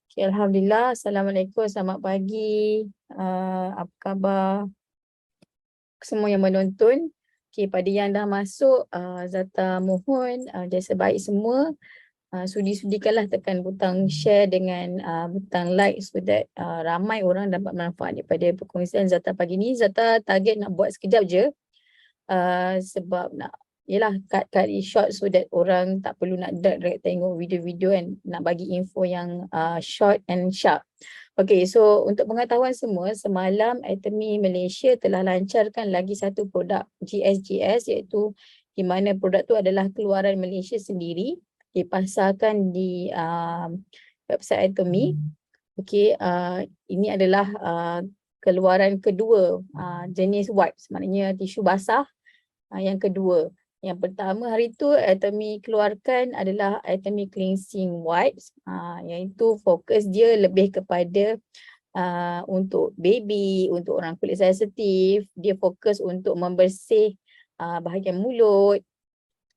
Okay, Alhamdulillah. Assalamualaikum. Selamat pagi. Apa khabar semua yang menonton? Okay, pada yang dah masuk, Zata mohon jasa baik semua. Sudi-sudikanlah tekan butang share dengan butang like so that ramai orang dapat manfaat daripada perkongsian Zata pagi ni. Zata target nak buat sekejap je. Sebab nak cut short so that orang tak perlu nak direct tengok video-video kan, nak bagi info yang short and sharp. Okay, so untuk pengetahuan semua, semalam Atomy Malaysia telah lancarkan lagi satu produk GSGS, iaitu di mana produk tu adalah keluaran Malaysia sendiri, dipasarkan di website Atomy. Okay, ini adalah keluaran kedua jenis wipes, maknanya tisu basah. Yang kedua, yang pertama hari tu Atomy keluarkan adalah Atomy Cleansing Wipes, iaitu fokus dia lebih kepada untuk baby, untuk orang kulit sensitif. Dia fokus untuk membersih bahagian mulut.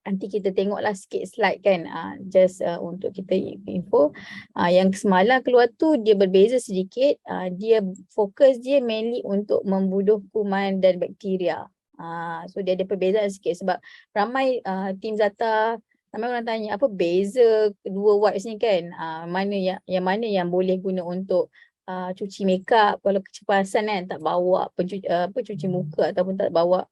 Nanti kita tengoklah sikit slide kan, just untuk kita info. Yang semalam keluar tu dia berbeza sedikit, dia fokus dia mainly untuk membunuh kuman dan bakteria. So dia ada perbezaan sikit sebab ramai tim Zata, ramai orang tanya apa beza kedua wipes ni kan, mana yang boleh guna untuk cuci makeup kalau kecepatan kan, tak bawa cuci muka ataupun tak bawa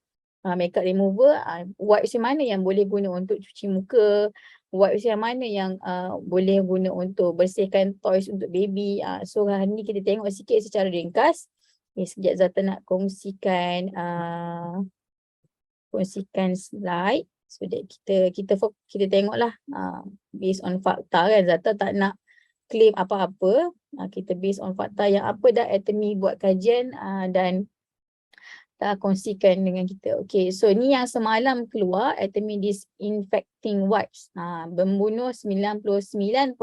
makeup remover. Wipes yang mana yang boleh guna untuk cuci muka, wipes yang mana yang boleh guna untuk bersihkan toys untuk baby. So hari ni kita tengok sikit secara ringkas. Sekejap Zata nak kongsikan slide so that kita tengoklah based on fakta kan. Zata tak nak claim apa-apa, kita based on fakta yang apa dah Atomy buat kajian dan dah kongsikan dengan kita. Okay, so ni yang semalam keluar, Atomy Disinfecting Wipes, membunuh 99.99%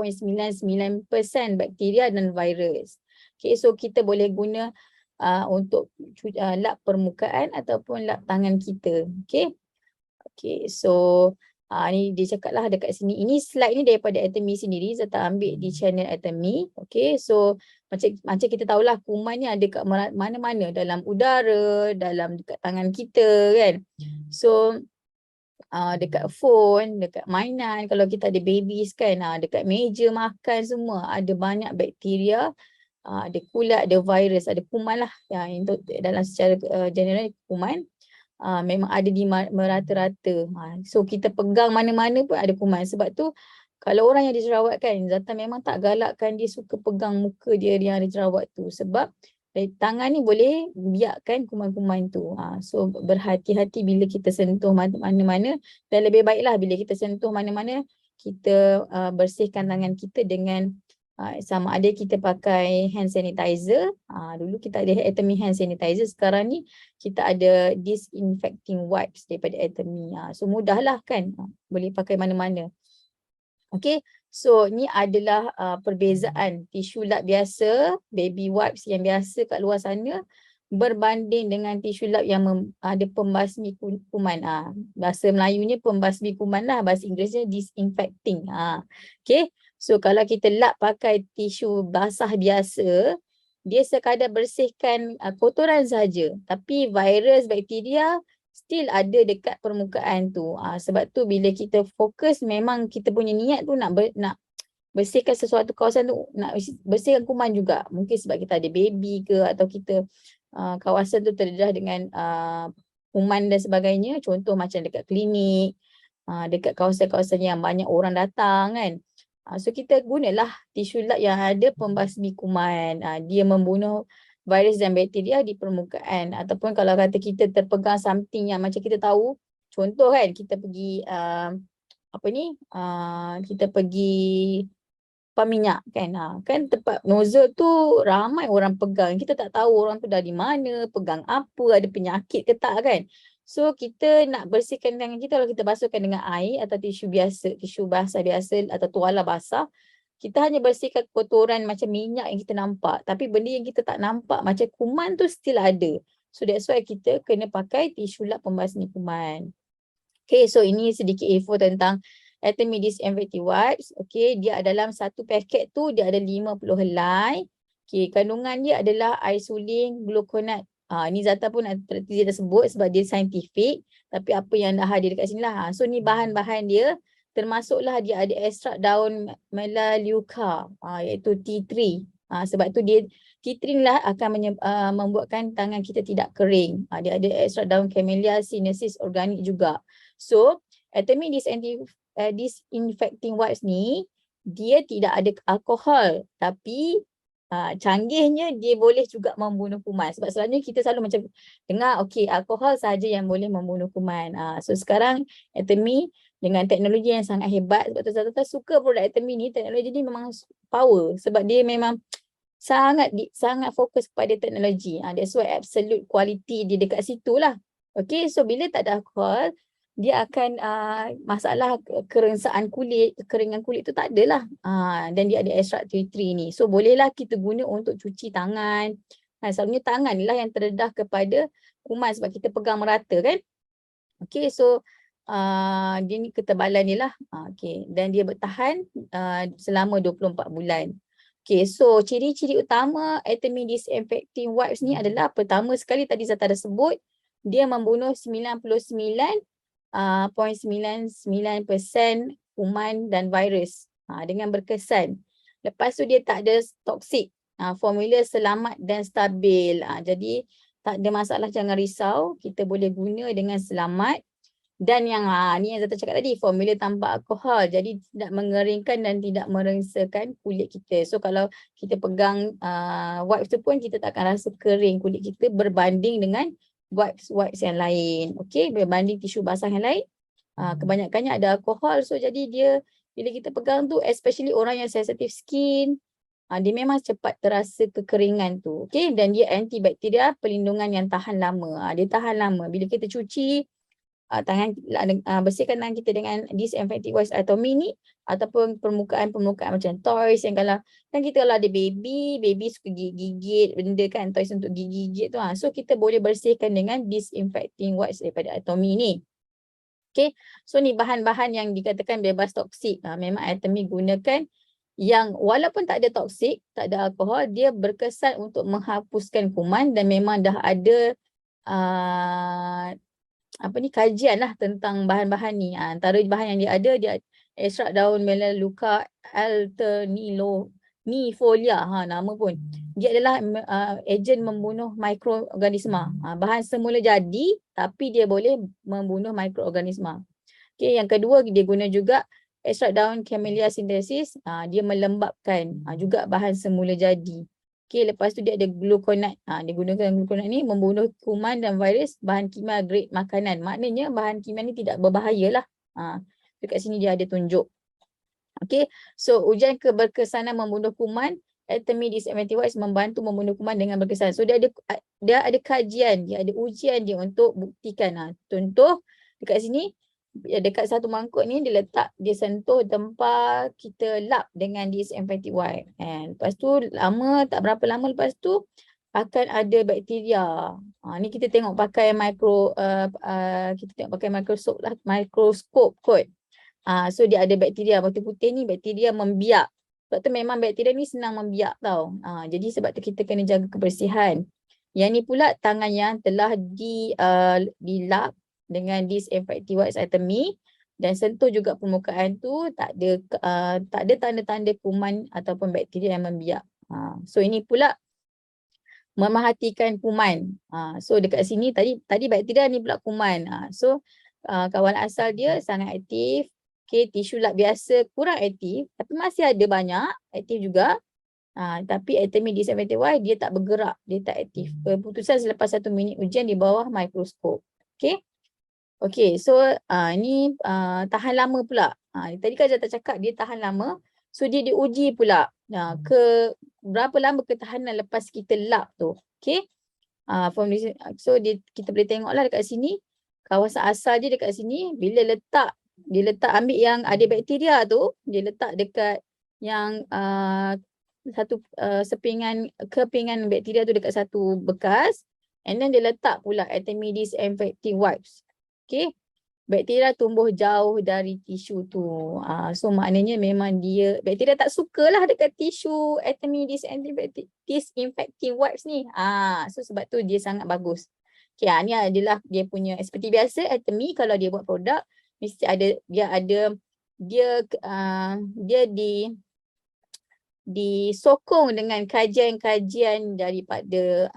bakteria dan virus. Okay, so kita boleh guna untuk lap permukaan ataupun lap tangan kita. Okay, so ni dia cakap lah dekat sini. Ini slide ni daripada Atomy sendiri, Zata ambil di channel Atomy. Okay, so macam kita tahulah kuman ni ada kat mana-mana, dalam udara, dekat tangan kita kan. So dekat phone, dekat mainan, kalau kita ada babies kan, dekat meja makan semua ada banyak bakteria. Ada kulat, ada virus, ada kuman lah. Yang dalam secara general kuman memang ada di merata-rata. So kita pegang mana-mana pun ada kuman. Sebab tu kalau orang yang ada jerawat kan, Zata memang tak galakkan dia suka pegang muka dia yang ada jerawat tu. Sebab tangan ni boleh biarkan kuman-kuman tu. So berhati-hati bila kita sentuh mana-mana. Dan lebih baiklah bila kita sentuh mana-mana, kita bersihkan tangan kita dengan sama ada kita pakai hand sanitizer. Dulu kita ada Atomy hand sanitizer, sekarang ni kita ada disinfecting wipes daripada Atomy. So mudahlah kan, boleh pakai mana-mana. Okay, so ni adalah perbezaan tisu lap biasa, baby wipes yang biasa kat luar sana berbanding dengan tisu lap yang ada pembasmi kuman. Bahasa Melayunya pembasmi kuman lah, bahasa Inggerisnya disinfecting. Okay, so kalau kita lap pakai tisu basah biasa, dia sekadar bersihkan kotoran saja, tapi virus, bakteria still ada dekat permukaan tu. Sebab tu bila kita fokus, memang kita punya niat tu nak bersihkan sesuatu kawasan tu, nak bersihkan kuman juga. Mungkin sebab kita ada baby ke, atau kita kawasan tu terdedah dengan kuman dan sebagainya. Contoh macam dekat klinik, dekat kawasan-kawasan yang banyak orang datang kan. So kita gunalah tisu lap yang ada pembasmi kuman. Dia membunuh virus dan bakteria di permukaan. Ataupun kalau kata kita terpegang something yang macam kita tahu, contoh kan kita pergi kita pergi pam minyak kan, kan tempat nozzle tu ramai orang pegang, kita tak tahu orang tu dari mana, pegang apa, ada penyakit ke tak kan. So kita nak bersihkan tangan kita, kalau kita basuhkan dengan air atau tisu biasa, tisu basah biasa atau tuala basah, kita hanya bersihkan kotoran macam minyak yang kita nampak, tapi benda yang kita tak nampak macam kuman tu still ada. So that's why kita kena pakai tisu lap pembasmi kuman. Okay, so ini sedikit info tentang Atomic Disinfecting Wipes. Okay, dia dalam satu paket tu dia ada 50 helai. Okay, kandungan dia adalah isolin gluconate. Ni Zata pun dia dah sebut sebab dia saintifik. Tapi apa yang dah hadir dekat sini lah. So ni bahan-bahan dia. Termasuklah dia ada ekstrak daun melaleuca, iaitu T3. Sebab tu dia T3 lah akan membuatkan tangan kita tidak kering. Dia ada ekstrak daun Camellia sinensis organik juga. So Atomic Disinfecting Wipes ni dia tidak ada alkohol, tapi canggihnya dia boleh juga membunuh kuman. Sebab selalunya kita selalu macam dengar okey alkohol sahaja yang boleh membunuh kuman. So sekarang Atomic dengan teknologi yang sangat hebat, sebab tu Zata suka produk Atomic ni. Teknologi ni memang power sebab dia memang sangat fokus kepada teknologi. That's why absolute quality dia dekat situ lah. Okay, so bila tak ada alkohol, dia akan masalah kerangsaan kulit, kekeringan kulit tu tak adalah. Dan dia ada ekstrak T3 ni. So bolehlah kita guna untuk cuci tangan. Selalunya tangan ni lah yang terdedah kepada kuman sebab kita pegang merata kan. Okay, so dia ni ketebalan dia lah. Okay, dan dia bertahan selama 24 bulan. Okay, so ciri-ciri utama Atomic Disinfecting Wipes ni adalah pertama sekali tadi Zata dah sebut, dia membunuh 99.99% kuman dan virus dengan berkesan. Lepas tu dia tak ada toksik. Formula selamat dan stabil. Jadi tak ada masalah, jangan risau. Kita boleh guna dengan selamat. Dan yang ni yang Zata cakap tadi, formula tanpa alkohol. Jadi tidak mengeringkan dan tidak merengsakan kulit kita. So kalau kita pegang wipes tu pun kita tak akan rasa kering kulit kita berbanding dengan wipes yang lain. Okay, berbanding tisu basah yang lain. Kebanyakannya ada alkohol. So jadi dia bila kita pegang tu, especially orang yang sensitive skin, dia memang cepat terasa kekeringan tu. Okay, dan dia antibakteria, pelindungan yang tahan lama. Dia tahan lama. Bila kita cuci bersihkan tangan kita dengan disinfecting wipes Atomic ni, ataupun permukaan-permukaan macam toys yang kalau kan kita kalau ada baby suka gigit benda kan, toys untuk gigit tu. So kita boleh bersihkan dengan disinfecting wipes daripada Atomic ni. Okay, so ni bahan-bahan yang dikatakan bebas toksik. Memang Atomic gunakan yang walaupun tak ada toksik, tak ada alkohol, dia berkesan untuk menghapuskan kuman dan memang dah ada kajian lah tentang bahan-bahan ni. Antara bahan yang dia ada, dia ekstrak daun Melaleuca alternifolia, nama pun. Dia adalah ejen membunuh mikroorganisma. Bahan semula jadi tapi dia boleh membunuh mikroorganisma. Okay, yang kedua dia guna juga ekstrak daun Camellia sinensis. Dia melembabkan, juga bahan semula jadi. Okay, lepas tu dia ada gluconate. Dia gunakan gluconate ni membunuh kuman dan virus, bahan kimia grade makanan. Maknanya bahan kimia ni tidak berbahaya lah. Dekat sini dia ada tunjuk. Okay, so ujian keberkesanan membunuh kuman, Atomic Disinfecting Wipes membantu membunuh kuman dengan berkesan. So dia ada kajian, dia ada ujian dia untuk buktikan. Contoh dekat sini, dekat satu mangkuk ni dia sentuh tempat kita lap dengan disinfecting wipe. Lepas tu tak berapa lama lepas tu akan ada bakteria. Ni kita tengok pakai mikroskop kot. So dia ada bakteria, putih-putih ni bakteria membiak. Sebab tu memang bakteria ni senang membiak tau. Jadi sebab tu kita kena jaga kebersihan. Yang ni pula tangan yang telah dilap dengan disinfecting wipes Atomic dan sentuh juga permukaan tu, tak ada tanda-tanda kuman ataupun bakteria yang membiak. So ini pula memerhatikan kuman. So dekat sini tadi bakteria ni pula kuman. So kawalan asal dia sangat aktif. Okay, tisu lap biasa kurang aktif tapi masih ada banyak aktif juga. Tapi Atomic Disinfecting Wipes dia tak bergerak, dia tak aktif. Keputusan selepas 1 minit ujian di bawah mikroskop. Okay. Okay, so ni tahan lama pula. Tadi kan Zata cakap dia tahan lama. So dia diuji pula berapa lama ketahanan lepas kita lap tu. Okay. So kita boleh tengoklah dekat sini. Kawasan asal dia dekat sini. Bila dia letak ambil yang ada bakteria tu. Dia letak dekat yang satu kepingan bakteria tu dekat satu bekas. And then dia letak pula Atomic Disinfecting Wipes. Okay. bakteria tumbuh jauh dari tisu tu. So maknanya memang dia, bakteria tak sukalah dekat tisu Atomy disinfecting wipes ni. So sebab tu dia sangat bagus. Okay, ni adalah dia punya, seperti biasa Atomy kalau dia buat produk, mesti ada, dia disokong dengan kajian-kajian daripada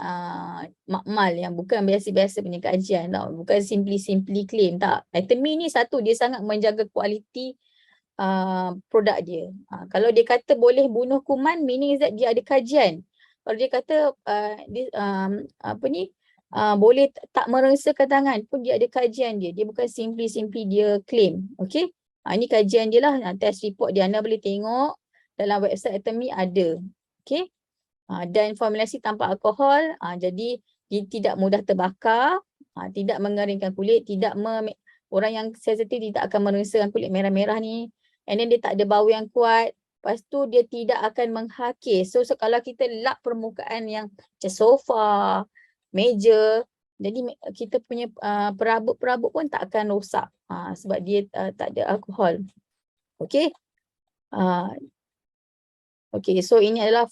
makmal yang bukan biasa-biasa punya kajian tau. Bukan simply claim tak. Atomy ni satu, dia sangat menjaga kualiti produk dia. Kalau dia kata boleh bunuh kuman, meaning that dia ada kajian. Kalau dia kata boleh tak merengsakan tangan pun dia ada kajian dia. Dia bukan simply dia claim. Okay. Ini kajian dia lah. Test report dia. Anda boleh tengok dalam website Atomy ada. Okay. Dan formulasi tanpa alkohol. Jadi dia tidak mudah terbakar. Tidak mengeringkan kulit. Orang yang sensitif tidak akan merengsakan kulit merah-merah ni. And then dia tak ada bau yang kuat. Lepas tu dia tidak akan menghakis. So kalau kita lap permukaan yang macam sofa, meja, jadi kita punya perabot-perabot pun tak akan rosak. Sebab dia tak ada alkohol. Okay. Okay, so ini adalah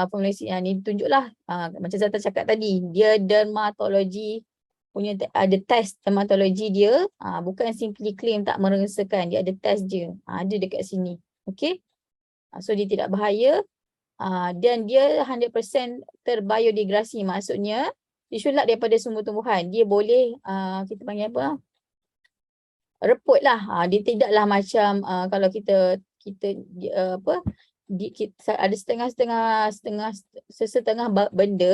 formulasi yang ditunjuklah. Macam Zata cakap tadi, dia dermatologi punya, ada test dermatologi dia. Bukan simply claim tak merengsakan, dia ada test dia. Ada dekat sini. Okay. So dia tidak bahaya. Dan dia 100% terbiodegradasi. Maksudnya, tisu lap daripada sumber tumbuhan. Dia boleh, kita panggil apa? Reput lah. Dia tidaklah macam kalau kita ada setengah benda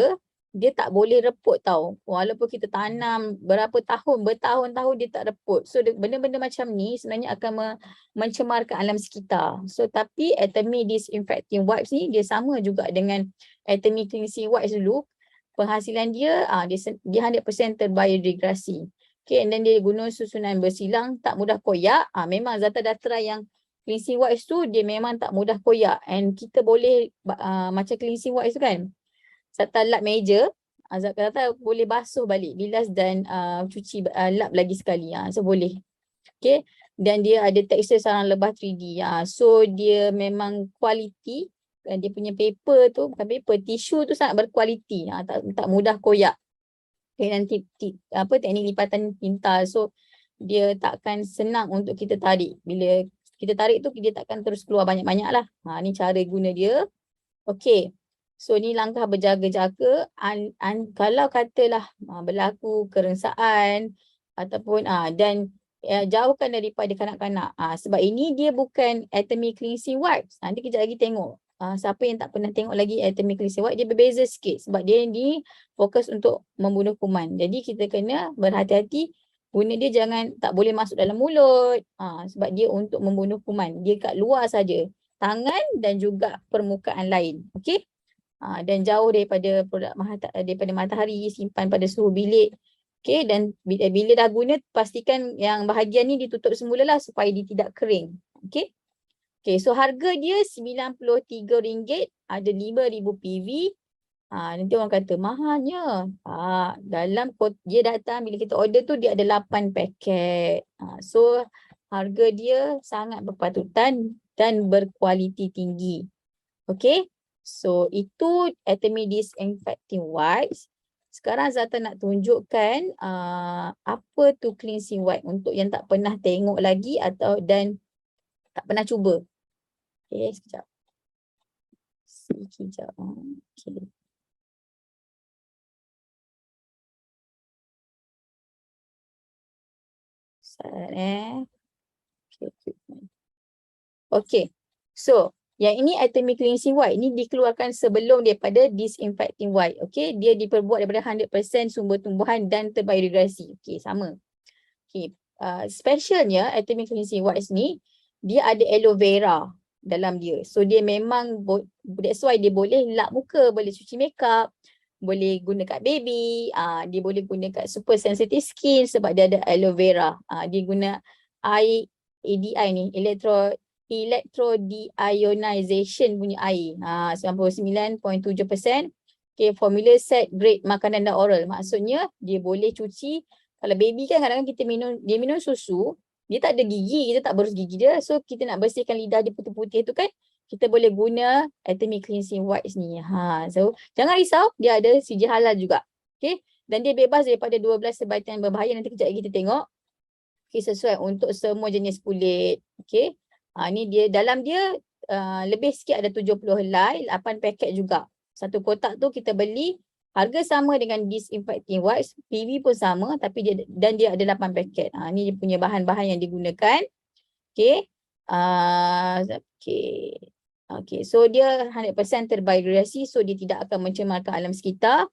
dia tak boleh reput tau. Walaupun kita tanam bertahun-tahun dia tak reput. So benda-benda macam ni sebenarnya akan mencemarkan alam sekitar. So tapi Atomy disinfecting wipes ni dia sama juga dengan Atomy cleansing wipes dulu. Penghasilan dia 100% terbiodegradasi. Okay, and then dia guna susunan bersilang, tak mudah koyak. Memang Zata dah try yang cleansing wipes tu, dia memang tak mudah koyak. And kita boleh, macam cleansing wipes tu kan, Zata lap meja, Zata boleh basuh balik, bilas dan cuci lap lagi sekali. So boleh. Okay, dan dia ada tekstur sarang lebah 3D. So dia memang kualiti, dia punya paper tu, bukan paper, tisu tu sangat berkualiti. Tak mudah koyak. Okay, dan teknik lipatan tinta. So dia takkan senang untuk kita tarik. Bila kita tarik tu dia takkan terus keluar banyak-banyak lah. Ni cara guna dia. Okay. So ni langkah berjaga-jaga. Kalau katalah berlaku kerengsaan ataupun dan jauhkan daripada kanak-kanak. Sebab ini dia bukan Atomy cleansing wipes. Nanti kejap lagi tengok. Siapa yang tak pernah tengok lagi Atomy cleansing wipes, dia berbeza sikit. Sebab dia ni fokus untuk membunuh kuman. Jadi kita kena berhati-hati. Guna dia tak boleh masuk dalam mulut. Sebab dia untuk membunuh kuman. Dia kat luar saja. Tangan dan juga permukaan lain. Okay. Dan jauh daripada daripada matahari, simpan pada suhu bilik. Okay, dan bila dah guna, pastikan yang bahagian ni ditutup semula lah supaya dia tidak kering. Okay. Okay, so harga dia RM93, ada 5,000 PV. Nanti orang kata mahalnya. Dia datang bila kita order tu dia ada 8 paket. So harga dia sangat berpatutan dan berkualiti tinggi. Okay. So itu Atomy disinfecting wipes. Sekarang Zata nak tunjukkan apa tu cleansing wipe untuk yang tak pernah tengok lagi dan tak pernah cuba. Okay, sekejap. Sekejap. Okay. Okay. So, yang ini Atomy cleansing wipe. Ini dikeluarkan sebelum daripada disinfecting wipe. Okay. Dia diperbuat daripada 100% sumber tumbuhan dan terbiodegradasi. Okay, sama. Okay. Specialnya Atomy cleansing wipes ni, dia ada aloe vera dalam dia. So dia memang, that's why dia boleh lap muka, boleh cuci makeup, boleh guna kat baby, dia boleh guna kat super sensitive skin sebab dia ada aloe vera. Dia guna air ADI ni, electro deionization punya air. 99.7%. Okay, formula set grade makanan dan oral. Maksudnya dia boleh cuci Kalau baby kan kadang-kadang dia minum susu, dia tak ada gigi, kita tak berus gigi dia. So kita nak bersihkan lidah dia putih-putih tu kan, kita boleh guna Atomic Cleansing Wipes ni. So jangan risau, dia ada sijil halal juga. Okay. Dan dia bebas daripada 12 sebatan berbahaya. Nanti kejap lagi kita tengok. Okay, sesuai untuk semua jenis kulit. Okay. Ni dia, dalam dia lebih sikit ada 70 helai, 8 paket juga. Satu kotak tu kita beli, harga sama dengan disinfecting wipes, PV pun sama, tapi dia ada 8 paket. Ni dia punya bahan-bahan yang digunakan. Okay. Okay, so dia 100% terbiodegradasi, so dia tidak akan mencemarkan alam sekitar.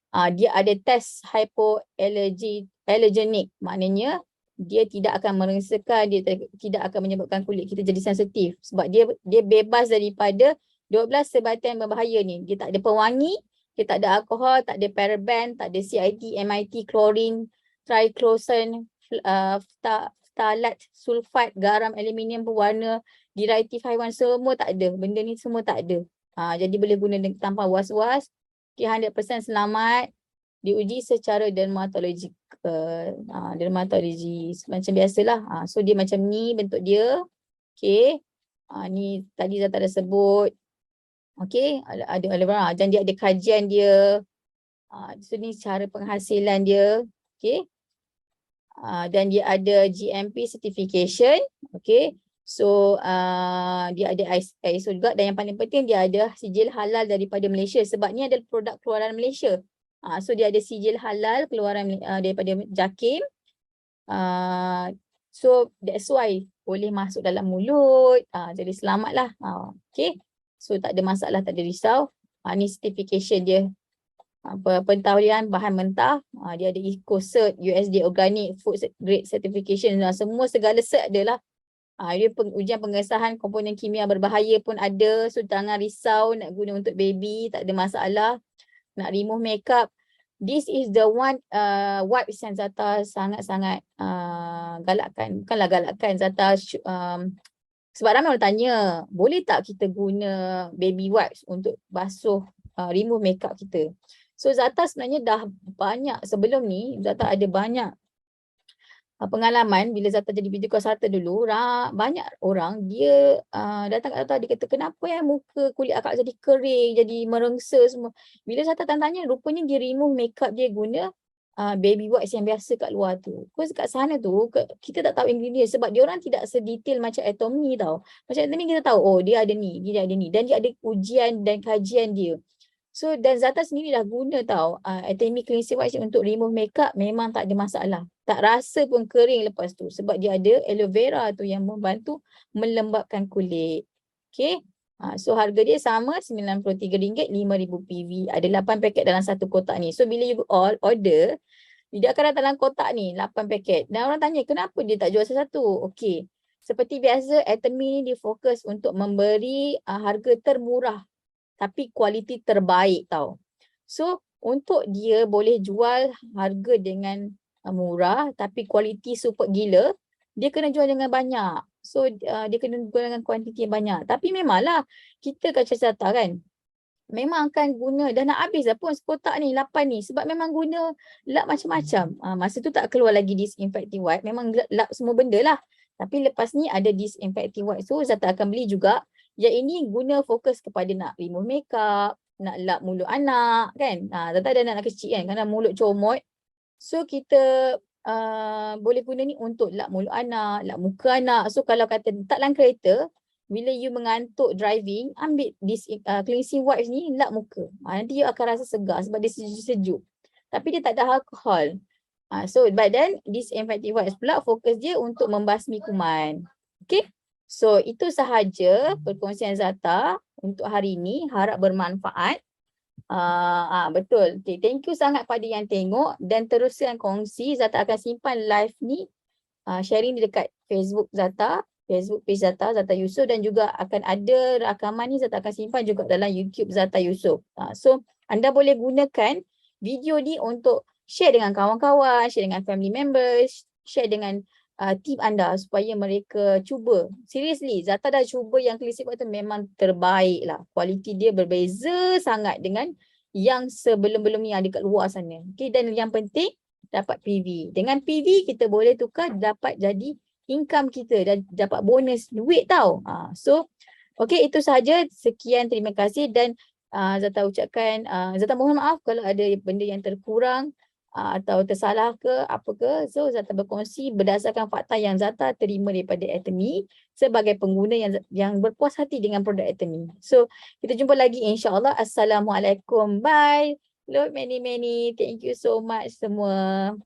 Dia ada test hypoallergenic, maknanya dia tidak akan merengsakan, dia tidak akan menyebabkan kulit kita jadi sensitif sebab dia bebas daripada 12 sebatan berbahaya ni. Dia tak ada pewangi, dia tak ada alkohol, tak ada paraben, tak ada CIT, MIT, klorin, triclosan, phthalates, sulfat, garam, aluminium, pewarna, derivatif haiwan, semua tak ada. Benda ni semua tak ada. Jadi boleh guna tanpa was-was. 100% selamat. Diuji secara dermatologi macam biasalah. So dia macam ni bentuk dia. Okay. Ni tadi Zata dah sebut. Okay. Ada dan dia ada kajian dia. So ni cara penghasilan dia. Okay. Dan dia ada GMP certification. Okay. So dia ada ISO juga, dan yang paling penting dia ada sijil halal daripada Malaysia sebab ni adalah produk keluaran Malaysia. So dia ada sijil halal keluaran daripada JAKIM. So that's why boleh masuk dalam mulut. Jadi selamatlah. Okay. So tak ada masalah, tak ada risau. Ni certification dia. Pentahulian bahan mentah. Dia ada EcoCert, USD Organic Food Grade Certification. Semua segala cert adalah. Dia ujian pengesahan komponen kimia berbahaya pun ada. So jangan risau nak guna untuk baby, tak ada masalah. Nak remove makeup. This is the one wipes yang Zata sangat-sangat galakkan. Bukanlah galakkan, Zata sebab ramai orang tanya, boleh tak kita guna baby wipes untuk basuh, remove makeup kita. So Zata sebenarnya dah banyak, sebelum ni Zata ada banyak pengalaman bila Zata jadi video consultant dulu. Banyak orang dia datang kat Zata, dia kata kenapa muka kulit akak jadi kering, jadi merengsa semua. Bila Zata tanya, rupanya dia remove makeup dia guna baby wipes yang biasa kat luar tu. Because kat sana tu kita tak tahu ingredient sebab dia orang tidak sedetail macam Atomy tau. Macam Atomy kita tahu, oh dia ada ni, dia ada ni, dan dia ada ujian dan kajian dia. So dan Zata sendiri dah guna tau Atomy Cleansing Wipes untuk remove makeup, memang tak ada masalah. Tak rasa pun kering lepas tu sebab dia ada aloe vera tu yang membantu melembabkan kulit. Okay. So harga dia sama RM93, 5,000 PV. Ada 8 paket dalam satu kotak ni. So bila you all order, dia akan datang dalam kotak ni 8 paket. Dan orang tanya kenapa dia tak jual satu-satu? Okay. Seperti biasa Atomy ni dia fokus untuk memberi harga termurah tapi kualiti terbaik tau. So untuk dia boleh jual harga dengan murah tapi kualiti super gila, dia kena jual dengan banyak. So dia kena jual dengan kuantiti yang banyak. Tapi memanglah kita kat Zata kan, memang akan guna, dah nak habis dah pun sekotak ni 8 ni sebab memang guna lap macam-macam. Masa tu tak keluar lagi disinfecting wipe, memang lap semua benda lah. Tapi lepas ni ada disinfecting wipe, so Zata akan beli juga. Yang ini guna fokus kepada nak remove makeup, nak lap mulut anak kan. Zata ada anak kecil kan, kerana mulut comot. So kita boleh guna ni untuk lap mulut anak, lap muka anak. So kalau kata tak dalam kereta, bila you mengantuk driving, ambil this cleansing wipes ni, lap muka. Nanti you akan rasa segar sebab dia sejuk-sejuk. Tapi dia tak ada alkohol. So but then disinfecting wipes pula fokus dia untuk membasmi kuman. Okay. So itu sahaja perkongsian Zata untuk hari ini. Harap bermanfaat. Betul. Okay. Thank you sangat pada yang tengok dan teruskan kongsi. Zata akan simpan live ni, sharing di dekat Facebook Zata, Facebook page Zata, Zata Yusof, dan juga akan ada rakaman ni Zata akan simpan juga dalam YouTube Zata Yusof. So anda boleh gunakan video ni untuk share dengan kawan-kawan, share dengan family members, share dengan team anda supaya mereka cuba. Seriously, Zata dah cuba yang cleansing wipes tu memang terbaik lah. Kualiti dia berbeza sangat dengan yang sebelum-belum ni ada kat luar sana. Okay, dan yang penting dapat PV. Dengan PV kita boleh tukar dapat jadi income kita dan dapat bonus duit tau. So okey, itu sahaja. Sekian, terima kasih dan Zata ucapkan, Zata mohon maaf kalau ada benda yang terkurang atau tersalah ke apa ke. So Zata berkongsi berdasarkan fakta yang Zata terima daripada Atomy sebagai pengguna yang berpuas hati dengan produk Atomy. So kita jumpa lagi insya-Allah. Assalamualaikum. Bye. Love many. Thank you so much semua.